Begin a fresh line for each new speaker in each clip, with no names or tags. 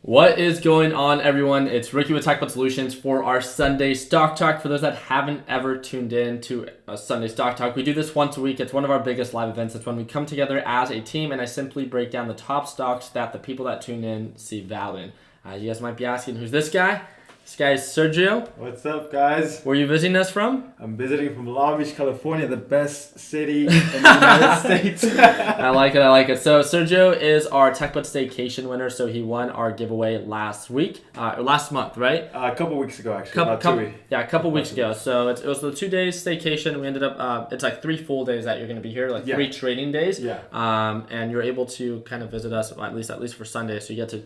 What is going on, everyone? It's Ricky with TechBud Solutions for our Sunday Stock Talk. For those that haven't ever tuned in to a Sunday Stock Talk, we do this once a week. It's one of our biggest live events. It's when we come together as a team, and I simply break down the top stocks that the people that tune in see value in. You guys might be asking, who's this guy? This guy is Sergio.
What's up, guys?
Where are you visiting us from?
I'm visiting from Long Beach, California, the best city in the United States.
I like it. So Sergio is our TechBud Staycation winner. So he won our giveaway last month, right?
A couple weeks ago, actually. About 2 weeks.
Yeah, a couple weeks ago. So it was the 2 days staycation. We ended up, it's like 3 full days that you're going to be here, like 3 trading days.
Yeah.
And you're able to kind of visit us at least for Sunday. So you get to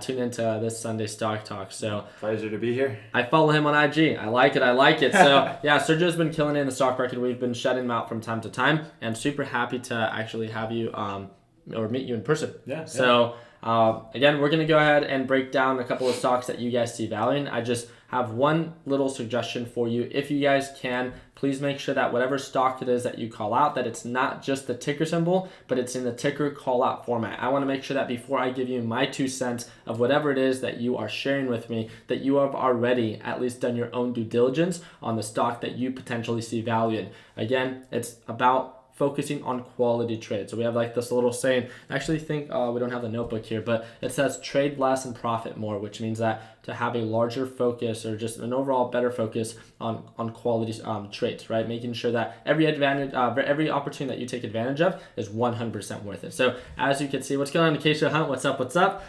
tune into this Sunday Stock Talk. So
Pleasure to be here.
I follow him on IG. I like it. So yeah, Sergio's been killing it in the stock market. We've been shutting him out from time to time, and super happy to actually have you or meet you in person.
Yeah.
So again, we're gonna go ahead and break down a couple of stocks that you guys see value in. I just have one little suggestion for you. If you guys can, please make sure that whatever stock it is that you call out, that it's not just the ticker symbol, but it's in the ticker call out format. I want to make sure that before I give you my 2 cents of whatever it is that you are sharing with me, that you have already at least done your own due diligence on the stock that you potentially see value in. Again, it's about focusing on quality trades. So we have like this little saying, I actually think we don't have the notebook here, but it says trade less and profit more, which means that to have a larger focus or just an overall better focus on quality trades, right? Making sure that every opportunity that you take advantage of is 100% worth it. So as you can see, what's going on in Acacia Hunt? What's up?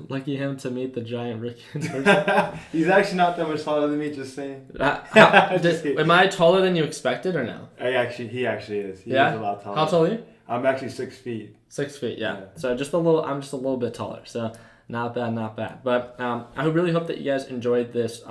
Lucky him to meet the giant Ricky in person.
He's actually not that much taller than me, just saying.
Am I taller than you expected or no?
He actually is. He is a lot taller.
How tall are you?
I'm actually 6 feet.
6 feet, yeah. So I'm just a little bit taller. So not bad. But I really hope that you guys enjoyed this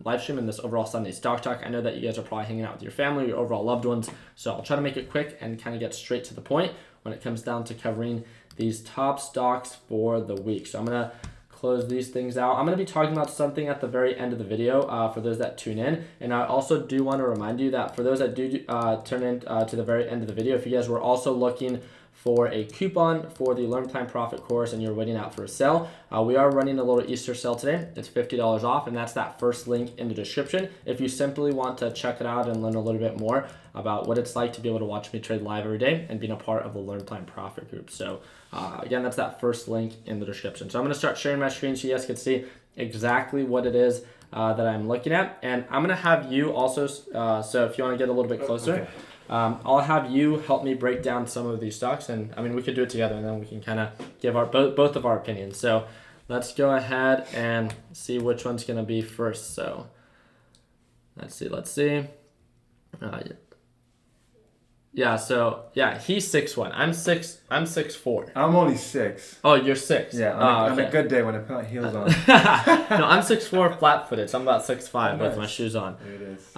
live stream and this overall Sunday Stock Talk. I know that you guys are probably hanging out with your family, your overall loved ones. So I'll try to make it quick and kind of get straight to the point when it comes down to covering these top stocks for the week. So I'm going to close these things out. I'm going to be talking about something at the very end of the video for those that tune in. And I also do want to remind you that for those that do turn in to the very end of the video, if you guys were also looking for a coupon for the Learn Plan Profit course and you're waiting out for a sale, we are running a little Easter sale today. It's $50 off, and that's that first link in the description. If you simply want to check it out and learn a little bit more about what it's like to be able to watch me trade live every day and being a part of the Learn Plan Profit group. So again, that's that first link in the description. So I'm going to start sharing my screen so you guys can see exactly what it is that I'm looking at. And I'm going to have you also, so if you want to get a little bit closer, okay. I'll have you help me break down some of these stocks, and I mean we could do it together, and then we can kind of give our both of our opinions. So let's go ahead and see which one's going to be first. So let's see. He's 6'1". I'm 6'4".
I'm only 6.
Oh, you're 6.
Yeah, on a good day when I put my heels on.
No, I'm 6'4", flat-footed, so I'm about 6'5" with my shoes on.
There it is.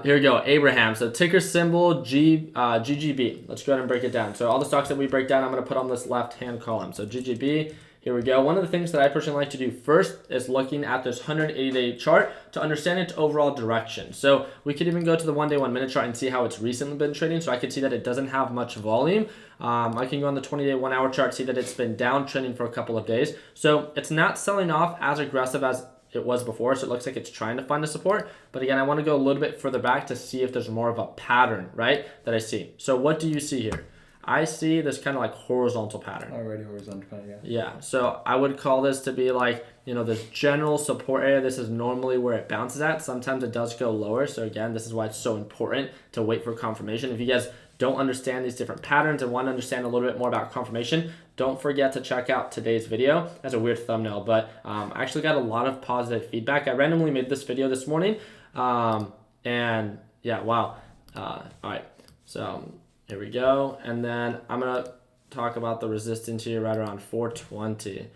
Here we go, Abraham. So ticker symbol GGB. Let's go ahead and break it down. So all the stocks that we break down, I'm going to put on this left-hand column. So GGB. Here we go. One of the things that I personally like to do first is looking at this 180-day chart to understand its overall direction. So we could even go to the 1-day, 1-minute chart and see how it's recently been trading. So I can see that it doesn't have much volume. I can go on the 20-day, 1-hour chart, see that it's been downtrending for a couple of days. So it's not selling off as aggressive as it was before, so it looks like it's trying to find a support. But again, I want to go a little bit further back to see if there's more of a pattern, right, that I see. So what do you see here? I see this kind of like horizontal pattern.
Already horizontal pattern, yeah.
Yeah, so I would call this to be like, this general support area. This is normally where it bounces at. Sometimes it does go lower. So again, this is why it's so important to wait for confirmation. If you guys don't understand these different patterns and want to understand a little bit more about confirmation, don't forget to check out today's video. That's a weird thumbnail, but I actually got a lot of positive feedback. I randomly made this video this morning. And yeah, wow. All right, so here we go, and then I'm going to talk about the resistance here right around 420.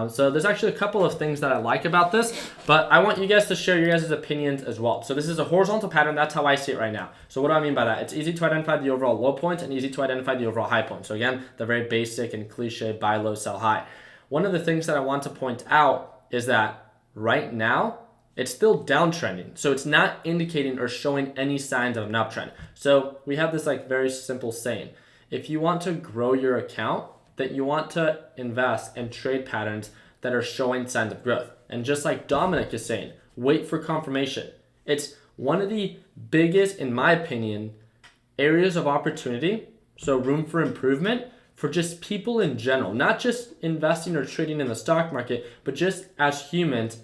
So there's actually a couple of things that I like about this, but I want you guys to share your guys' opinions as well. So this is a horizontal pattern. That's how I see it right now. So what do I mean by that? It's easy to identify the overall low points and easy to identify the overall high points. So again, the very basic and cliche buy low, sell high. One of the things that I want to point out is that right now, it's still downtrending. So it's not indicating or showing any signs of an uptrend. So we have this like very simple saying. If you want to grow your account, that you want to invest in trade patterns that are showing signs of growth. And just like Dominic is saying, wait for confirmation. It's one of the biggest, in my opinion, areas of opportunity, so room for improvement for just people in general, not just investing or trading in the stock market, but just as humans,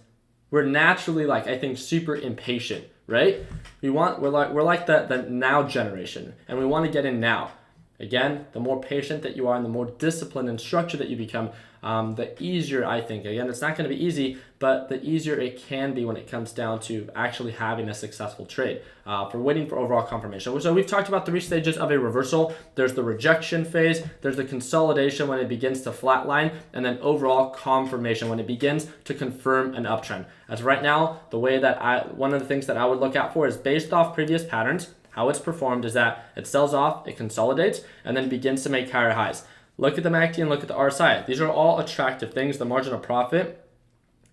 we're naturally I think super impatient, right? We're like the now generation, and we want to get in now. Again, the more patient that you are and the more disciplined and structured that you become, the easier, I think. Again, it's not going to be easy, but the easier it can be when it comes down to actually having a successful trade, for waiting for overall confirmation. So we've talked about 3 stages of a reversal. There's the rejection phase, there's the consolidation when it begins to flatline, and then overall confirmation when it begins to confirm an uptrend. As right now, one of the things that I would look out for is based off previous patterns. How it's performed is that it sells off, it consolidates, and then begins to make higher highs. Look at the MACD and look at the RSI. These are all attractive things. The margin of profit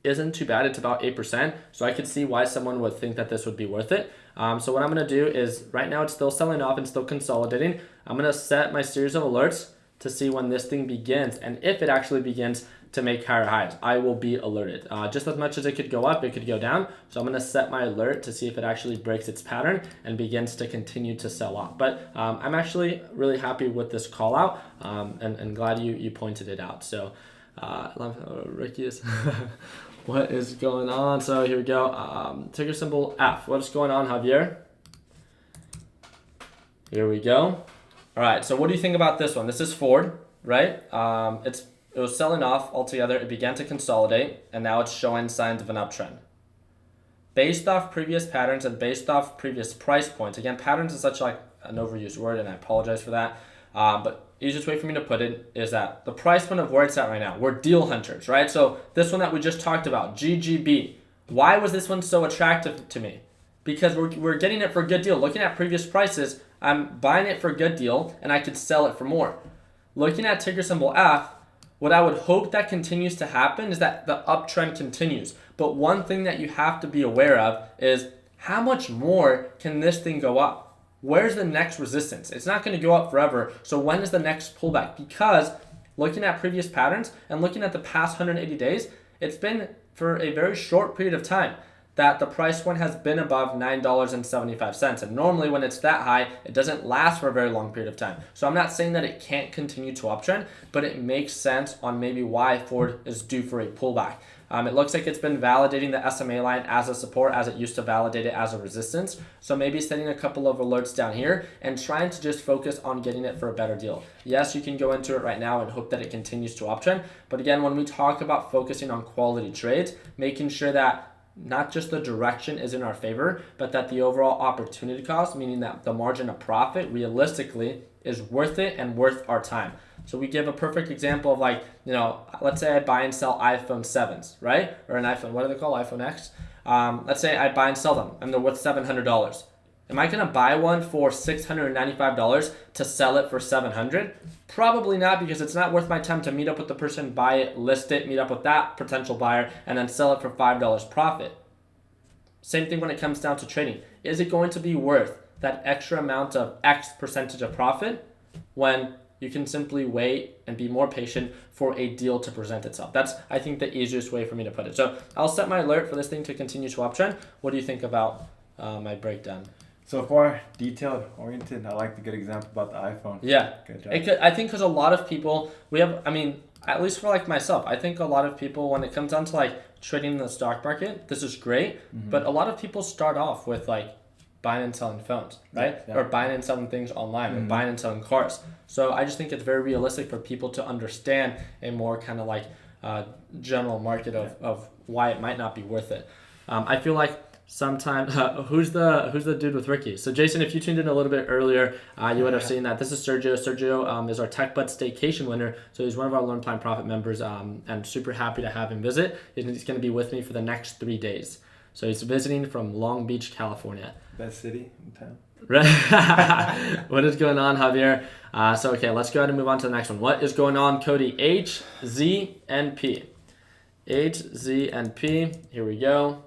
isn't too bad. It's about 8%. So I could see why someone would think that this would be worth it. So what I'm going to do is, right now it's still selling off and still consolidating. I'm going to set my series of alerts to see when this thing begins, and if it actually begins to make higher highs, I will be alerted. Just as much as it could go up, it could go down. So I'm going to set my alert to see if it actually breaks its pattern and begins to continue to sell off. But I'm actually really happy with this call out, and glad you pointed it out. So Ricky is what is going on? So here we go. Ticker symbol F. What's going on, Javier? Here we go. All right, so what do you think about this one? This is Ford, right? It was selling off altogether. It began to consolidate, and now it's showing signs of an uptrend. Based off previous patterns and based off previous price points, again, patterns is such an overused word, and I apologize for that. But the easiest way for me to put it is that the price point of where it's at right now, we're deal hunters, right? So this one that we just talked about, GGB. Why was this one so attractive to me? Because we're getting it for a good deal. Looking at previous prices, I'm buying it for a good deal, and I could sell it for more. Looking at ticker symbol F, what I would hope that continues to happen is that the uptrend continues. But one thing that you have to be aware of is how much more can this thing go up? Where's the next resistance? It's not going to go up forever. So when is the next pullback? Because looking at previous patterns and looking at the past 180 days, it's been for a very short period of time that the price point has been above $9.75. And normally when it's that high, it doesn't last for a very long period of time. So I'm not saying that it can't continue to uptrend, but it makes sense on maybe why Ford is due for a pullback. It looks like it's been validating the SMA line as a support as it used to validate it as a resistance. So maybe setting a couple of alerts down here and trying to just focus on getting it for a better deal. Yes, you can go into it right now and hope that it continues to uptrend. But again, when we talk about focusing on quality trades, making sure that not just the direction is in our favor, but that the overall opportunity cost, meaning that the margin of profit realistically is worth it and worth our time. So we give a perfect example of let's say I buy and sell iPhone 7s, right? Or an iPhone, what do they call iPhone X? Let's say I buy and sell them and they're worth $700. Am I going to buy one for $695 to sell it for $700? Probably not, because it's not worth my time to meet up with the person, buy it, list it, meet up with that potential buyer, and then sell it for $5 profit. Same thing when it comes down to trading. Is it going to be worth that extra amount of X percentage of profit when you can simply wait and be more patient for a deal to present itself? That's, I think, the easiest way for me to put it. So I'll set my alert for this thing to continue to uptrend. What do you think about my breakdown?
So far, detailed oriented. I like the good example about the iPhone.
Yeah.
Good job.
I think because a lot of people, at least for myself, I think a lot of people, when it comes down to trading in the stock market, this is great. Mm-hmm. But a lot of people start off with buying and selling phones, right? Yeah. Or buying and selling things online, or buying and selling cars. So I just think it's very realistic for people to understand a more kind of general market of why it might not be worth it. I feel like sometimes who's the dude with Ricky? So Jason, if you tuned in a little bit earlier, you would have seen that this is Sergio. Sergio is our Tech Butt Staycation winner. So he's one of our Learn Plan Profit members. And super happy to have him visit. He's going to be with me for the next 3 days. So he's visiting from Long Beach, California.
Best city in town.
Right. What is going on, Javier? Okay, let's go ahead and move on to the next one. What is going on, Cody? HZNP. HZNP. Here we go.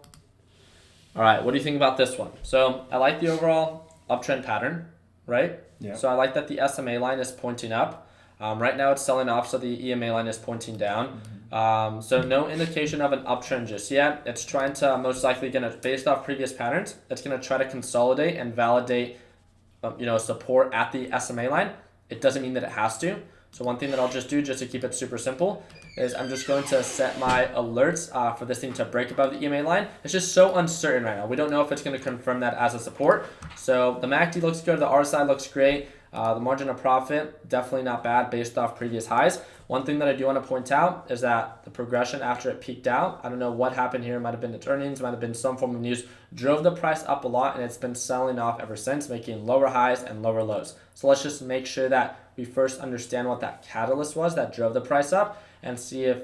All right, what do you think about this one? So I like the overall uptrend pattern, right? Yeah. So I like that the SMA line is pointing up. Right now it's selling off, so the EMA line is pointing down. So no indication of an uptrend just yet. It's trying to most likely based off previous patterns, it's gonna try to consolidate and validate, support at the SMA line. It doesn't mean that it has to. So one thing that I'll just do, just to keep it super simple, is I'm just going to set my alerts for this thing to break above the EMA line. It's just so uncertain right now. We don't know if it's going to confirm that as a support. So the MACD looks good. The RSI looks great. The margin of profit, definitely not bad based off previous highs. One thing that I do want to point out is that the progression after it peaked out, I don't know what happened here. It might have been its earnings, might have been some form of news, drove the price up a lot, and it's been selling off ever since, making lower highs and lower lows. So let's just make sure that we first understand what that catalyst was that drove the price up and see if,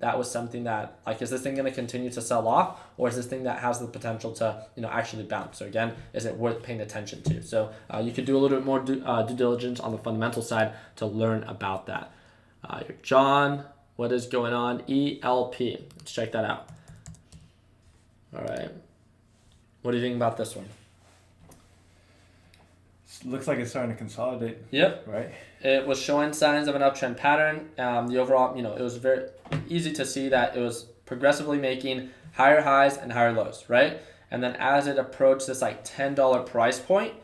that was something that, is this thing going to continue to sell off, or is this thing that has the potential to, actually bounce? So again, is it worth paying attention to? So you could do a little bit more due diligence on the fundamental side to learn about that. John, what is going on? ELP. Let's check that out. All right. What do you think about this one?
Looks like it's starting to consolidate.
Yep.
Right.
It was showing signs of an uptrend pattern. The overall, it was very easy to see that it was progressively making higher highs and higher lows, right? And then as it approached this $10 price point,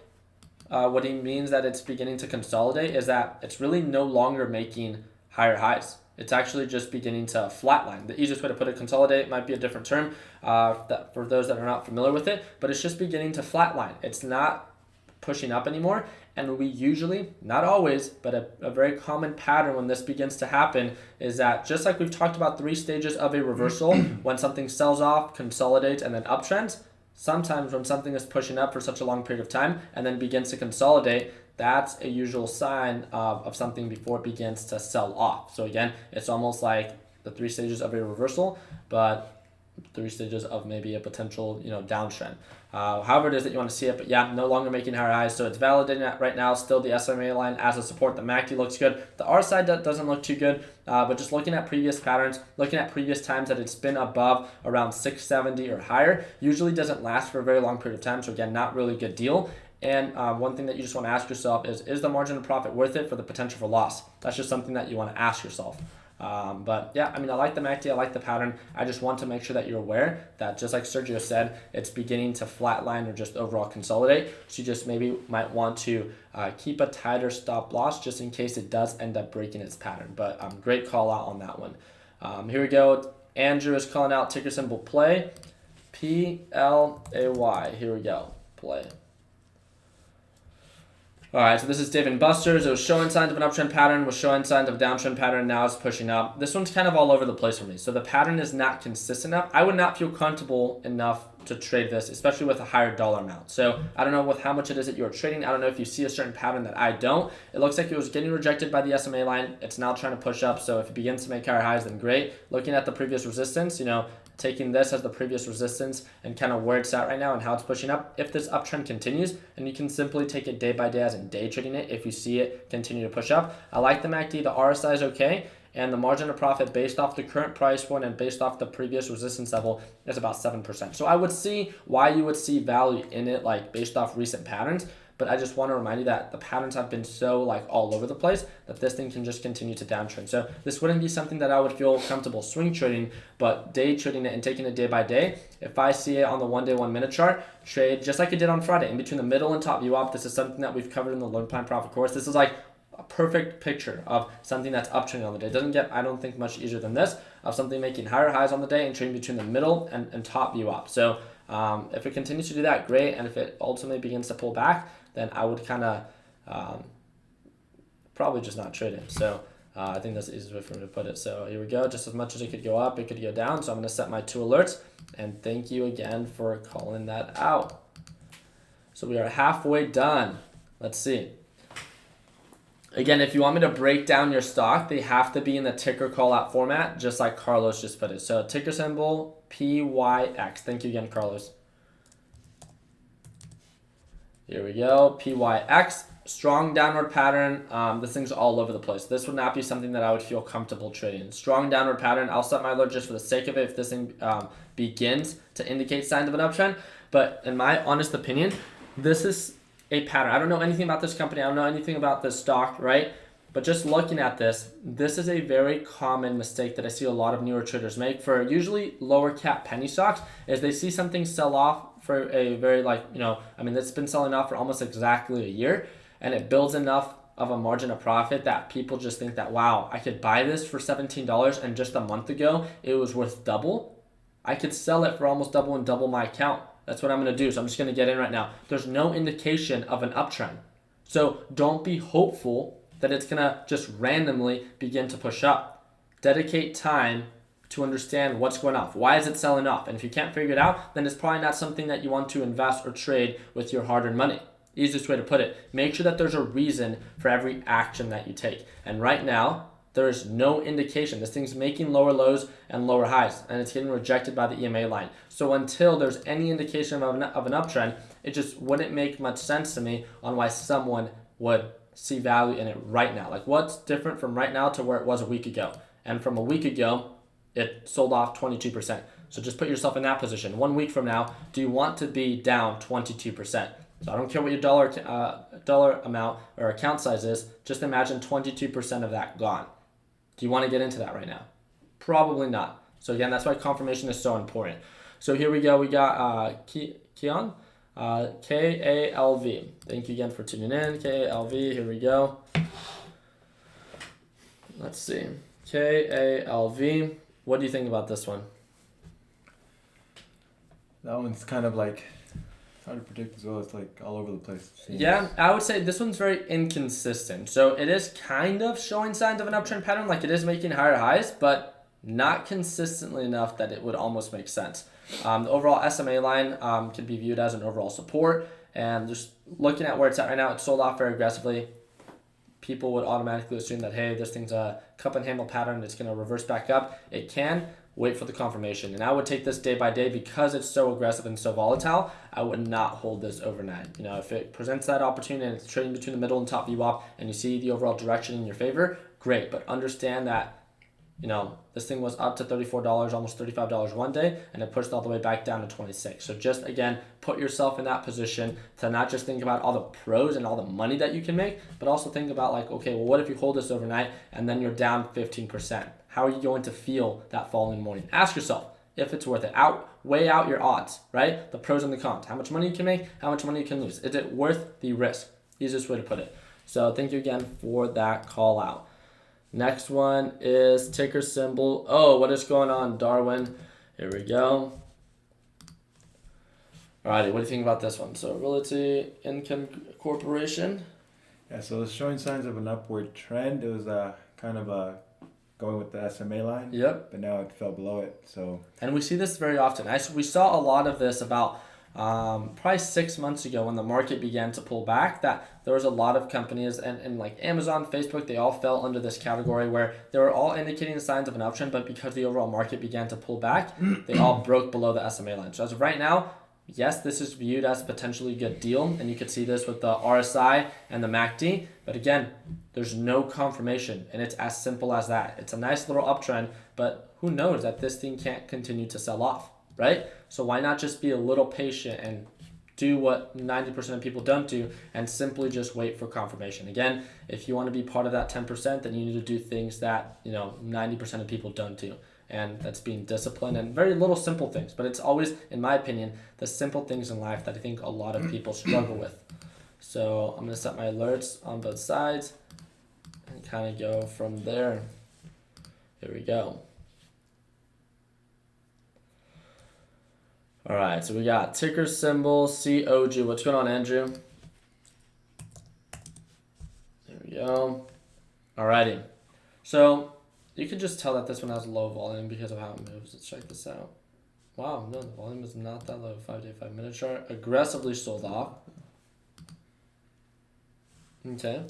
what he means that it's beginning to consolidate is that it's really no longer making higher highs. It's actually just beginning to flatline. The easiest way to put it, consolidate, might be a different term for those that are not familiar with it, but it's just beginning to flatline. It's not pushing up anymore, and we usually, not always, but a very common pattern when this begins to happen is that, just like we've talked about 3 stages of a reversal, when something sells off, consolidates, and then uptrends, sometimes when something is pushing up for such a long period of time and then begins to consolidate, that's a usual sign of something before it begins to sell off. So again, it's almost like the 3 stages of a reversal, but 3 stages of maybe a potential, downtrend. However it is that you want to see it, but yeah, no longer making higher highs. So it's validating that right now, still the SMA line as a support. The MACD looks good. The RSI doesn't look too good, but just looking at previous patterns, looking at previous times that it's been above around 670 or higher, usually doesn't last for a very long period of time. So again, not really a good deal. And one thing that you just want to ask yourself is the margin of profit worth it for the potential for loss? That's just something that you want to ask yourself. But yeah, I like the MACD, I like the pattern. I just want to make sure that you're aware that, just like Sergio said, it's beginning to flatline or just overall consolidate. So you just maybe might want to keep a tighter stop loss just in case it does end up breaking its pattern. But great call out on that one. Here we go. Andrew is calling out ticker symbol play. PLAY. Here we go. Play. All right, so this is Dave and Buster's. It was showing signs of an uptrend pattern, was showing signs of a downtrend pattern, now it's pushing up. This one's kind of all over the place for me. So the pattern is not consistent enough. I would not feel comfortable enough to trade this, especially with a higher dollar amount. So I don't know with how much it is that you're trading. I don't know if you see a certain pattern that I don't. It looks like it was getting rejected by the SMA line. It's now trying to push up. So if it begins to make higher highs, then great. Looking at the previous resistance, taking this as the previous resistance and kind of where it's at right now and how it's pushing up. If this uptrend continues, and you can simply take it day by day as in day trading it if you see it continue to push up. I like the MACD, the RSI is okay, and the margin of profit based off the current price point and based off the previous resistance level is about 7%. So I would see why you would see value in it, based off recent patterns. But I just want to remind you that the patterns have been so all over the place that this thing can just continue to downtrend. So this wouldn't be something that I would feel comfortable swing trading, but day trading it and taking it day by day. If I see it on the 1 day, 1 minute chart, trade just like I did on Friday in between the middle and top VWAP. This is something that we've covered in the Learn Plan Profit course. This is a perfect picture of something that's uptrending on the day. It doesn't get, I don't think, much easier than this, of something making higher highs on the day and trading between the middle and top VWAP. So if it continues to do that, great. And if it ultimately begins to pull back, then I would kind of probably just not trade it. So I think that's the easiest way for me to put it. So here we go. Just as much as it could go up, it could go down. So I'm going to set my 2 alerts. And thank you again for calling that out. So we are halfway done. Let's see. Again, if you want me to break down your stock, they have to be in the ticker call out format, just like Carlos just put it. So ticker symbol PYX. Thank you again, Carlos. Here we go, PYX, strong downward pattern. This thing's all over the place. This would not be something that I would feel comfortable trading. Strong downward pattern. I'll set my alert just for the sake of it if this thing begins to indicate signs of an uptrend. But in my honest opinion, this is a pattern. I don't know anything about this company. I don't know anything about this stock, right? But just looking at this, this is a very common mistake that I see a lot of newer traders make for usually lower cap penny stocks, is they see something sell off for a very it's been selling off for almost exactly a year, and it builds enough of a margin of profit that people just think that, wow, I could buy this for $17 and just a month ago it was worth double. I could sell it for almost double and double my account. That's what I'm going to do. So I'm just going to get in right now. There's no indication of an uptrend. So don't be hopeful that it's going to just randomly begin to push up. Dedicate time to understand what's going off. Why is it selling off? And if you can't figure it out, then it's probably not something that you want to invest or trade with your hard-earned money. Easiest way to put it. Make sure that there's a reason for every action that you take. And right now, there is no indication. This thing's making lower lows and lower highs, and it's getting rejected by the EMA line. So until there's any indication of an uptrend, it just wouldn't make much sense to me on why someone would see value in it right now. Like, what's different from right now to where it was a week ago? And from a week ago, it sold off 22%. So just put yourself in that position. 1 week from now, do you want to be down 22%? So I don't care what your dollar amount or account size is. Just imagine 22% of that gone. Do you want to get into that right now? Probably not. So again, that's why confirmation is so important. So here we go. We got Keon, KALV. Thank you again for tuning in. KALV. Here we go. Let's see. KALV. What do you think about this one?
That one's kind of like hard to predict as well. It's like all over the place.
Yeah, I would say this one's very inconsistent. So it is kind of showing signs of an uptrend pattern, like it is making higher highs, but not consistently enough that it would almost make sense. The overall SMA line could be viewed as an overall support, and just looking at where it's at right now, it's sold off very aggressively. People would automatically assume that, hey, this thing's a cup and handle pattern, it's going to reverse back up. It can. Wait for the confirmation. And I would take this day by day because it's so aggressive and so volatile. I would not hold this overnight. If it presents that opportunity and it's trading between the middle and top VWAP and you see the overall direction in your favor, great. But understand that, this thing was up to $34, almost $35 one day, and it pushed all the way back down to 26. So just, again, put yourself in that position to not just think about all the pros and all the money that you can make, but also think about like, okay, well, what if you hold this overnight and then you're down 15%? How are you going to feel that following morning? Ask yourself if it's worth it. Weigh out your odds, right? The pros and the cons. How much money you can make, how much money you can lose. Is it worth the risk? Easiest way to put it. So thank you again for that call out. Next one is ticker symbol. Oh, what is going on, Darwin? Here we go. Alrighty, what do you think about this one? So Realty Income Corporation.
Yeah, so it's showing signs of an upward trend. It was kind of going with the SMA line.
Yep.
But now it fell below it. So.
And we see this very often. We saw a lot of this about probably 6 months ago when the market began to pull back, that there was a lot of companies and like Amazon, Facebook, they all fell under this category where they were all indicating signs of an uptrend, but because the overall market began to pull back, they all broke below the SMA line. So as of right now, yes, this is viewed as potentially a good deal, and you could see this with the RSI and the MACD, but again, there's no confirmation, and it's as simple as that. It's a nice little uptrend, but who knows that this thing can't continue to sell off, right? So why not just be a little patient and do what 90% of people don't do and simply just wait for confirmation? Again, if you want to be part of that 10%, then you need to do things that 90% of people don't do. And that's being disciplined and very little simple things. But it's always, in my opinion, the simple things in life that I think a lot of people struggle with. So I'm going to set my alerts on both sides and kind of go from there. Here we go. All right, so we got ticker symbol COG. What's going on, Andrew? There we go. All righty. So you can just tell that this one has low volume because of how it moves. Let's check this out. Wow, no, the volume is not that low. 5-day, 5-minute chart. Aggressively sold off. Okay.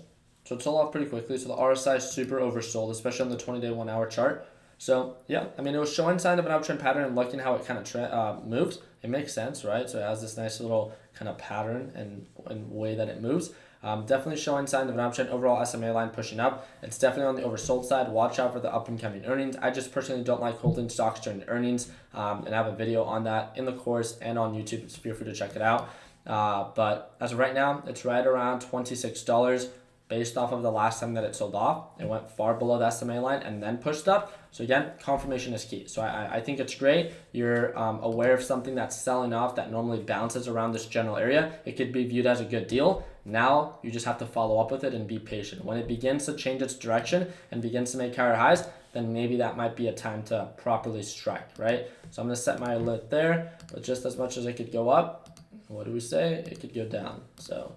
So it sold off pretty quickly. So the RSI is super oversold, especially on the 20-day, 1-hour chart. So, yeah, I mean, it was showing signs of an uptrend pattern and looking how it kind of moves. It makes sense, right? So it has this nice little kind of pattern and way that it moves. Definitely showing signs of an uptrend. Overall SMA line pushing up. It's definitely on the oversold side. Watch out for the up and coming earnings. I just personally don't like holding stocks during earnings, and I have a video on that in the course and on YouTube. So feel free to check it out. But as of right now, it's right around $26. based off of the last time that it sold off. It went far below the SMA line and then pushed up. So again, confirmation is key. So I think it's great. You're aware of something that's selling off that normally bounces around this general area. It could be viewed as a good deal. Now you just have to follow up with it and be patient. When it begins to change its direction and begins to make higher highs, then maybe that might be a time to properly strike, right? So I'm going to set my alert there, but just as much as it could go up, what do we say? It could go down. So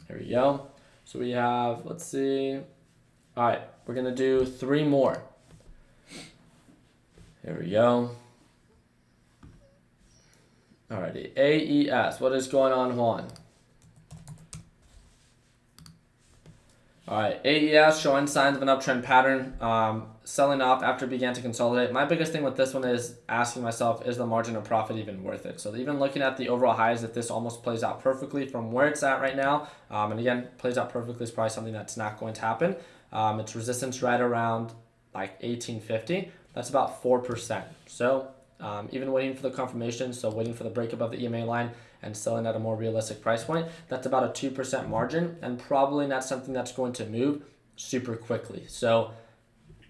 here we go. So we have, let's see. All right, we're going to do 3 more. Here we go. Alrighty, AES. What is going on, Juan? Alright, AES showing signs of an uptrend pattern, selling off after it began to consolidate. My biggest thing with this one is asking myself, is the margin of profit even worth it? So even looking at the overall highs, if this almost plays out perfectly from where it's at right now, and again, plays out perfectly is probably something that's not going to happen. Its resistance right around like 1850. That's about 4%. So even waiting for the confirmation, so waiting for the breakup of the EMA line and selling at a more realistic price point, that's about a 2% margin, and probably not something that's going to move super quickly. So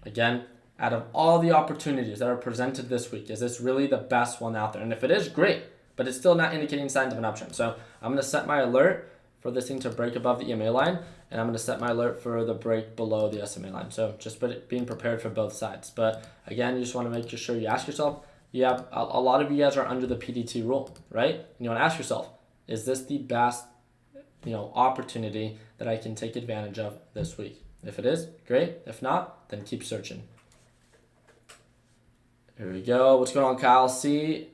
again, out of all the opportunities that are presented this week, is this really the best one out there? And if it is, great, but it's still not indicating signs of an uptrend. So I'm going to set my alert for this thing to break above the EMA line, and I'm going to set my alert for the break below the SMA line. So just being prepared for both sides. But again, you just want to make sure you ask yourself, you have a lot of you guys are under the PDT rule, right? And you want to ask yourself, is this the best, opportunity that I can take advantage of this week? If it is, great. If not, then keep searching. Here we go. What's going on, Kyle? CNSL.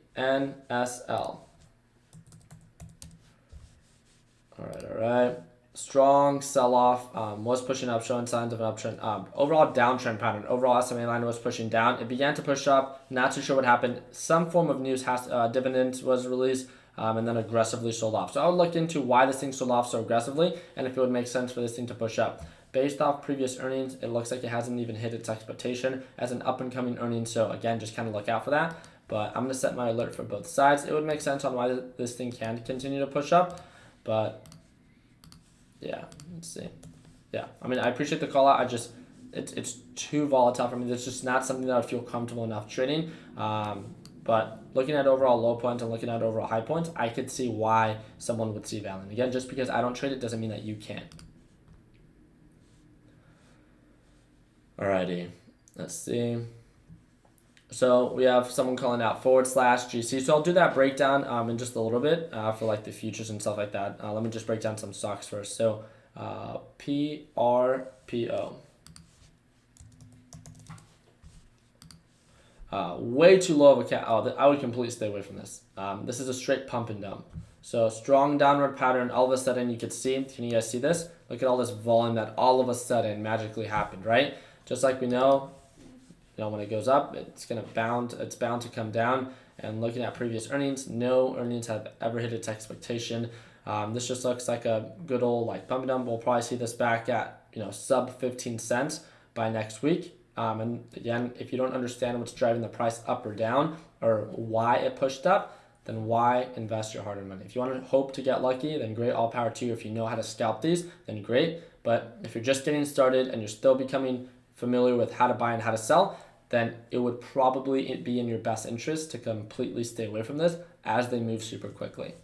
All right. Strong sell-off, was pushing up, showing signs of an uptrend. Overall downtrend pattern. Overall SMA line was pushing down. It began to push up. Not too sure what happened. Some form of news dividends was released, and then aggressively sold off. So I would look into why this thing sold off so aggressively and if it would make sense for this thing to push up. Based off previous earnings, it looks like it hasn't even hit its expectation as an up-and-coming earnings. So again, just kind of look out for that. But I'm going to set my alert for both sides. It would make sense on why this thing can continue to push up, but yeah, let's see. Yeah, I mean, I appreciate the call out. It's too volatile for me. It's just not something that I would feel comfortable enough trading. But looking at overall low points and looking at overall high points, I could see why someone would see value. And again, just because I don't trade it doesn't mean that you can't. Alrighty, let's see. So we have someone calling out /GC. So I'll do that breakdown in just a little bit for like the futures and stuff like that. Let me just break down some stocks first. So PRPO. Way too low of a cap. I would completely stay away from this. This is a straight pump and dump. So strong downward pattern. All of a sudden you could see. Can you guys see this? Look at all this volume that all of a sudden magically happened, right? Just like we know. When it goes up, it's bound to come down. And looking at previous earnings, no earnings have ever hit its expectation. This just looks like a good old pump and dump. We'll probably see this back at sub 15 cents by next week. And again, if you don't understand what's driving the price up or down or why it pushed up, then why invest your hard-earned money? If you want to hope to get lucky, then great, all power to you. If you know how to scalp these, then great. But if you're just getting started and you're still becoming familiar with how to buy and how to sell, then it would probably be in your best interest to completely stay away from this as they move super quickly.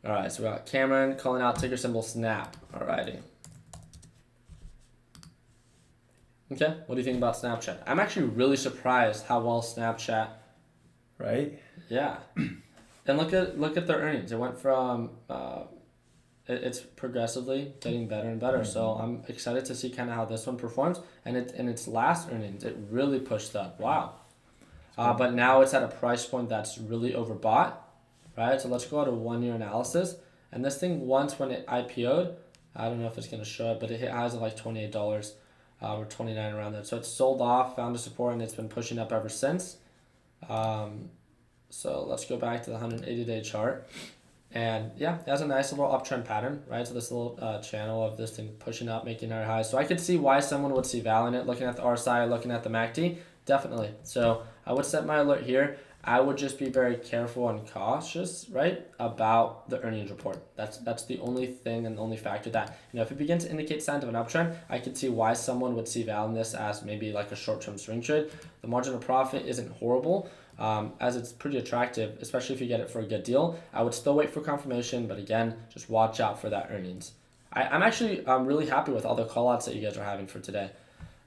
All right, so we got Cameron calling out ticker symbol SNAP. All righty. Okay, what do you think about Snapchat? I'm actually really surprised how well Snapchat.
Right?
Yeah. And look at their earnings. It went from it's progressively getting better and better. So I'm excited to see kind of how this one performs. And in its last earnings, it really pushed up. Wow. But now it's at a price point that's really overbought, right? So let's go to 1-year analysis. And this thing once when it IPO'd, I don't know if it's going to show it, but it hit highs of like $28 or $29 around there. So it's sold off, found a support, and it's been pushing up ever since. So let's go back to the 180-day chart. And yeah, it has a nice little uptrend pattern, right? So this little channel of this thing pushing up, making higher highs. So I could see why someone would see value in it, looking at the RSI, looking at the MACD. Definitely. So I would set my alert here. I would just be very careful and cautious, right, about the earnings report. That's the only thing and the only factor that, if it begins to indicate signs of an uptrend, I could see why someone would see value in this as maybe like a short-term swing trade. The margin of profit isn't horrible, as it's pretty attractive, especially if you get it for a good deal. I would still wait for confirmation, but again, just watch out for that earnings. I'm actually really happy with all the call-outs that you guys are having for today.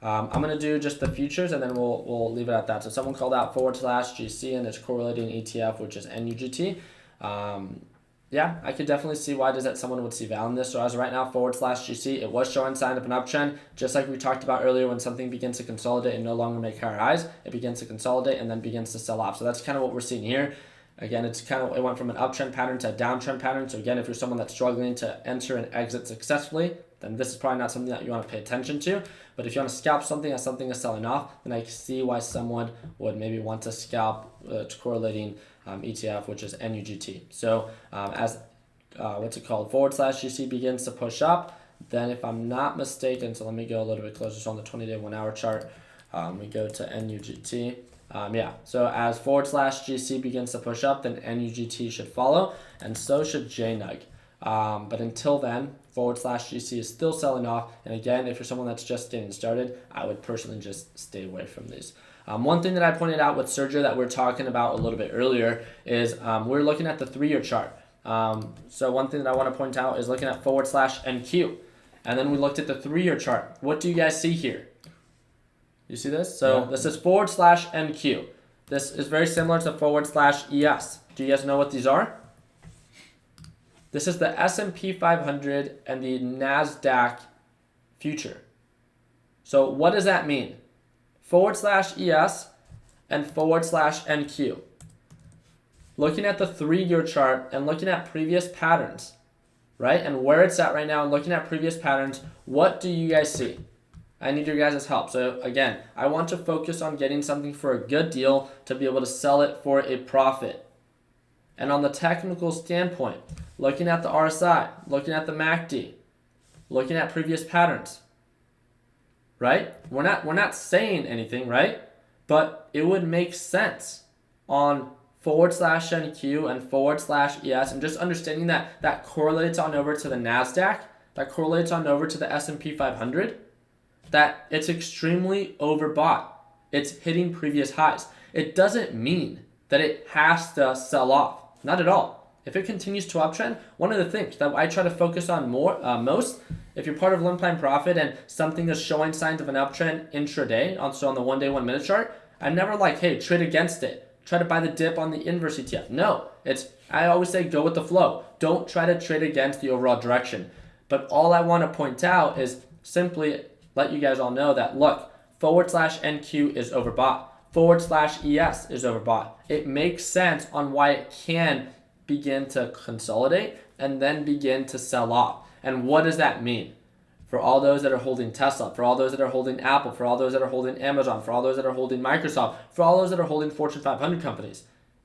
I'm going to do just the futures, and then we'll leave it at that. So someone called out /GC and its correlating ETF, which is NUGT. Yeah, I could definitely see why someone would see value in this. So as of right now, /GC, it was showing sign of an uptrend. Just like we talked about earlier, when something begins to consolidate and no longer make higher highs, it begins to consolidate and then begins to sell off. So that's kind of what we're seeing here. Again, it went from an uptrend pattern to a downtrend pattern. So again, if you're someone that's struggling to enter and exit successfully, then this is probably not something that you want to pay attention to. But if you want to scalp something as something is selling off, then I see why someone would maybe want to scalp correlating ETF, which is NUGT. So as /GC begins to push up, then if I'm not mistaken, so let me go a little bit closer. So on the 20-day 1 hour chart, we go to NUGT. So as /GC begins to push up, then NUGT should follow, and so should JNUG. But until then, /GC is still selling off. And again, if you're someone that's just getting started, I would personally just stay away from these. One thing that I pointed out with Sergio that we're talking about a little bit earlier is we're looking at the 3-year chart. So one thing that I want to point out is looking at /NQ. And then we looked at the 3-year chart. What do you guys see here? You see this? So This is /NQ. This is very similar to /ES. Do you guys know what these are? This is the S&P 500 and the NASDAQ future. So what does that mean? /ES and /NQ. Looking at the 3-year chart and looking at previous patterns, right? And where it's at right now and looking at previous patterns, what do you guys see? I need your guys' help. So again, I want to focus on getting something for a good deal to be able to sell it for a profit. And on the technical standpoint, looking at the RSI, looking at the MACD, looking at previous patterns, right? We're not saying anything, right? But it would make sense on /NQ and /ES, and just understanding that correlates on over to the NASDAQ, that correlates on over to the S&P 500, that it's extremely overbought. It's hitting previous highs. It doesn't mean that it has to sell off. Not at all. If it continues to uptrend, one of the things that I try to focus on most, if you're part of Learn Plan Profit and something is showing signs of an uptrend intraday, also on the 1-day 1 minute chart, I'm never like, hey, trade against it. Try to buy the dip on the inverse ETF. No, I always say go with the flow. Don't try to trade against the overall direction. But all I want to point out is simply let you guys all know that, look, /NQ is overbought. /ES is overbought. It makes sense on why it can begin to consolidate and then begin to sell off. And what does that mean? For all those that are holding Tesla, for all those that are holding Apple, for all those that are holding Amazon, for all those that are holding Microsoft, for all those that are holding Fortune 500 companies,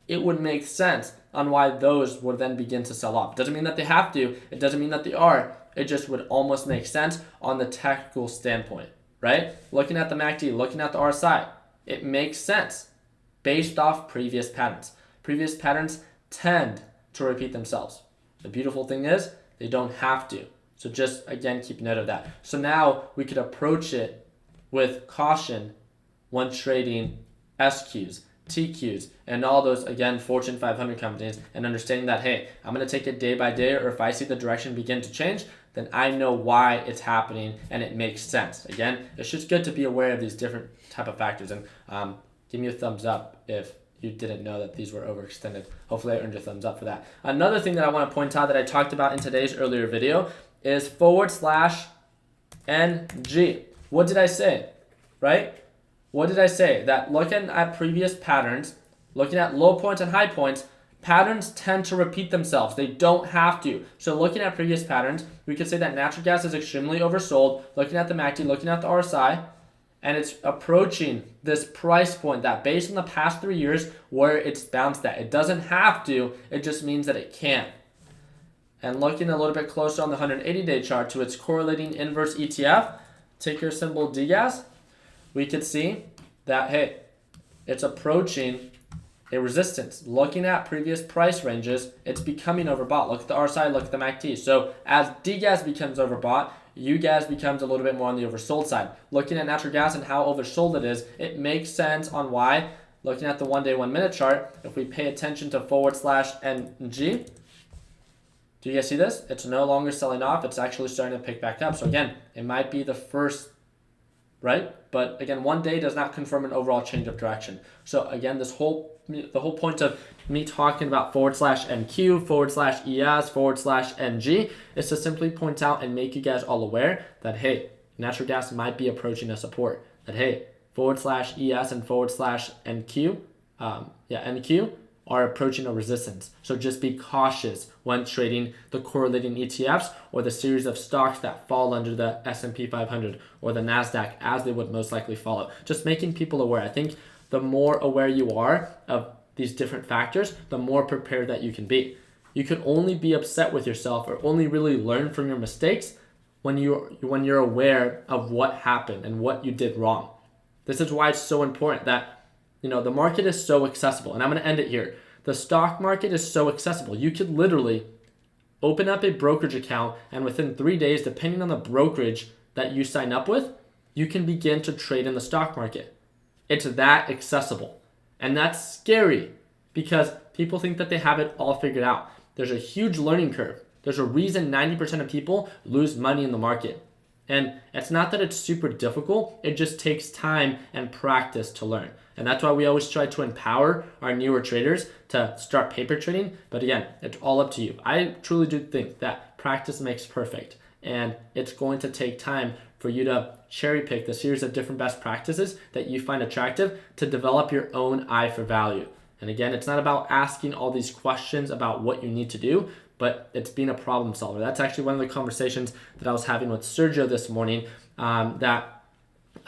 it would make sense on why those would then begin to sell off. It doesn't mean that they have to. It doesn't mean that they are. It just would almost make sense on the technical standpoint, right? Looking at the MACD, looking at the RSI, it makes sense based off previous patterns. Previous patterns tend to repeat themselves. The beautiful thing is they don't have to. So just, again, keep note of that. So now we could approach it with caution when trading SQs, TQs, and all those, again, Fortune 500 companies, and understanding that, hey, I'm going to take it day by day, or if I see the direction begin to change, then I know why it's happening and it makes sense. Again, it's just good to be aware of these different type of factors. And give me a thumbs up if you didn't know that these were overextended. Hopefully I earned a thumbs up for that. Another thing that I want to point out that I talked about in today's earlier video is /NG. What did I say, right? What did I say? That looking at previous patterns, looking at low points and high points, patterns tend to repeat themselves. They don't have to. So looking at previous patterns, we could say that natural gas is extremely oversold. Looking at the MACD, looking at the RSI, and it's approaching this price point that based on the past 3 years where it's bounced at. It doesn't have to. It just means that it can. And looking a little bit closer on the 180-day chart to its correlating inverse ETF, ticker symbol DGAS, we could see that, hey, it's approaching a resistance. Looking at previous price ranges, it's becoming overbought. Look at the RSI, look at the MACD. So as DGAS becomes overbought, UGAS becomes a little bit more on the oversold side. Looking at natural gas and how oversold it is, it makes sense on why. Looking at the 1 day, 1 minute chart, if we pay attention to /NG, do you guys see this? It's no longer selling off. It's actually starting to pick back up. So again, it might be the first, right? But again, 1 day does not confirm an overall change of direction. So again, the whole point of me talking about /NQ, /ES, /NG is to simply point out and make you guys all aware that, hey, natural gas might be approaching a support. That, hey, /ES and /NQ, NQ are approaching a resistance. So just be cautious when trading the correlating ETFs or the series of stocks that fall under the S&P 500 or the NASDAQ, as they would most likely follow. Just making people aware. I think the more aware you are of these different factors, the more prepared that you can be. You can only be upset with yourself or only really learn from your mistakes when you're aware of what happened and what you did wrong. This is why it's so important that, the market is so accessible. And I'm going to end it here. The stock market is so accessible. You could literally open up a brokerage account, and within 3 days, depending on the brokerage that you sign up with, you can begin to trade in the stock market. It's that accessible. And that's scary because people think that they have it all figured out. There's a huge learning curve. There's a reason 90% of people lose money in the market. And it's not that it's super difficult. It just takes time and practice to learn. And that's why we always try to empower our newer traders to start paper trading. But again, it's all up to you. I truly do think that practice makes perfect. And it's going to take time for you to cherry pick the series of different best practices that you find attractive to develop your own eye for value. And again, it's not about asking all these questions about what you need to do, but it's being a problem solver. That's actually one of the conversations that I was having with Sergio this morning, that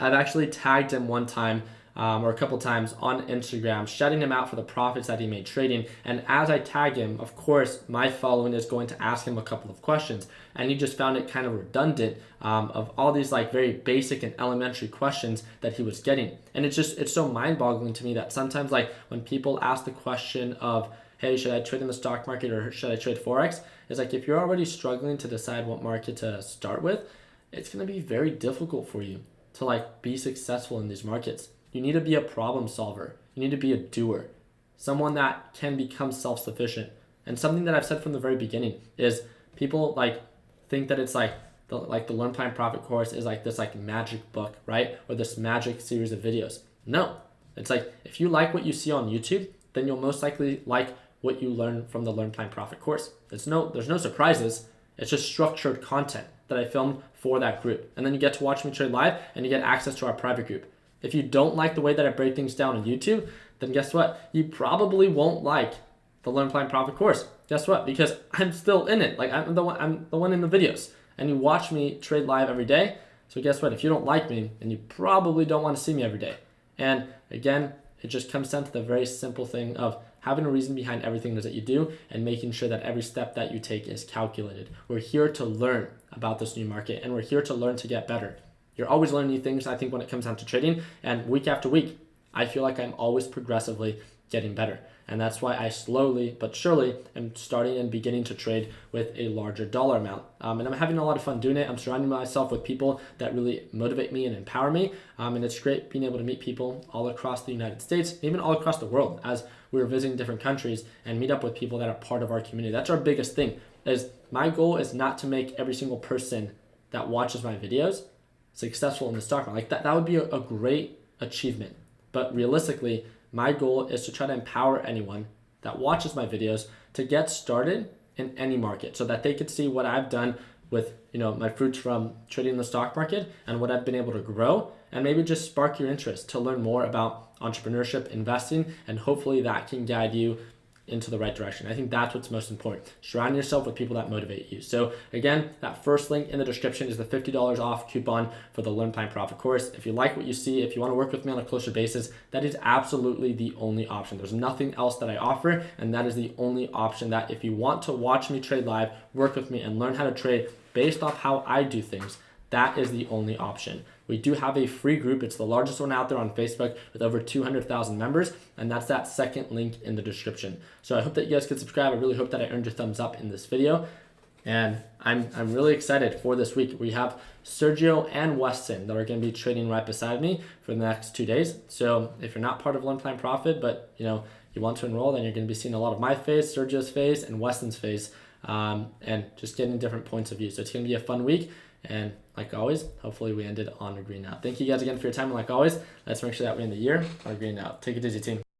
I've actually tagged him one time or a couple times on Instagram, shouting him out for the profits that he made trading. And as I tag him, of course, my following is going to ask him a couple of questions. And he just found it kind of redundant of all these like very basic and elementary questions that he was getting. And it's so mind-boggling to me that sometimes like when people ask the question of, hey, should I trade in the stock market or should I trade Forex? It's like if you're already struggling to decide what market to start with, it's going to be very difficult for you to like be successful in these markets. You need to be a problem solver. You need to be a doer, someone that can become self-sufficient. And something that I've said from the very beginning is people like think that it's like the Learn Plan Profit course is like this like magic book, right? Or this magic series of videos. No, it's like if you like what you see on YouTube, then you'll most likely like what you learn from the Learn Plan Profit course. There's no surprises. It's just structured content that I filmed for that group. And then you get to watch me trade live and you get access to our private group. If you don't like the way that I break things down on YouTube, then guess what? You probably won't like the Learn Plan Profit course. Guess what? Because I'm still in it. Like I'm the one in the videos. And you watch me trade live every day. So guess what? If you don't like me, then you probably don't want to see me every day. And again, it just comes down to the very simple thing of having a reason behind everything it is that you do and making sure that every step that you take is calculated. We're here to learn about this new market and we're here to learn to get better. You're always learning new things, I think, when it comes down to trading. And week after week, I feel like I'm always progressively getting better. And that's why I slowly but surely am starting and beginning to trade with a larger dollar amount. And I'm having a lot of fun doing it. I'm surrounding myself with people that really motivate me and empower me. And it's great being able to meet people all across the United States, even all across the world, as we're visiting different countries and meet up with people that are part of our community. That's our biggest thing. Is my goal is not to make every single person that watches my videos successful in the stock market. Like that would be a great achievement. But realistically, my goal is to try to empower anyone that watches my videos to get started in any market so that they could see what I've done with my fruits from trading in the stock market and what I've been able to grow, and maybe just spark your interest to learn more about entrepreneurship, investing, and hopefully that can guide you into the right direction. I think that's what's most important. Surround yourself with people that motivate you. So again, that first link in the description is the $50 off coupon for the Learn Plan Profit course. If you like what you see, if you want to work with me on a closer basis, that is absolutely the only option. There's nothing else that I offer, and that is the only option that if you want to watch me trade live, work with me, and learn how to trade based off how I do things, that is the only option. We do have a free group. It's the largest one out there on Facebook with over 200,000 members, and that's that second link in the description. So I hope that you guys could subscribe. I really hope that I earned your thumbs up in this video. And I'm really excited for this week. We have Sergio and Weston that are going to be trading right beside me for the next 2 days. So if you're not part of Learn Plan Profit, but you want to enroll, then you're going to be seeing a lot of my face, Sergio's face, and Weston's face, and just getting different points of view. So it's going to be a fun week. And like always, hopefully we ended on a green note. Thank you guys again for your time. And like always, let's make sure that we end the year on a green note. Take it easy, team.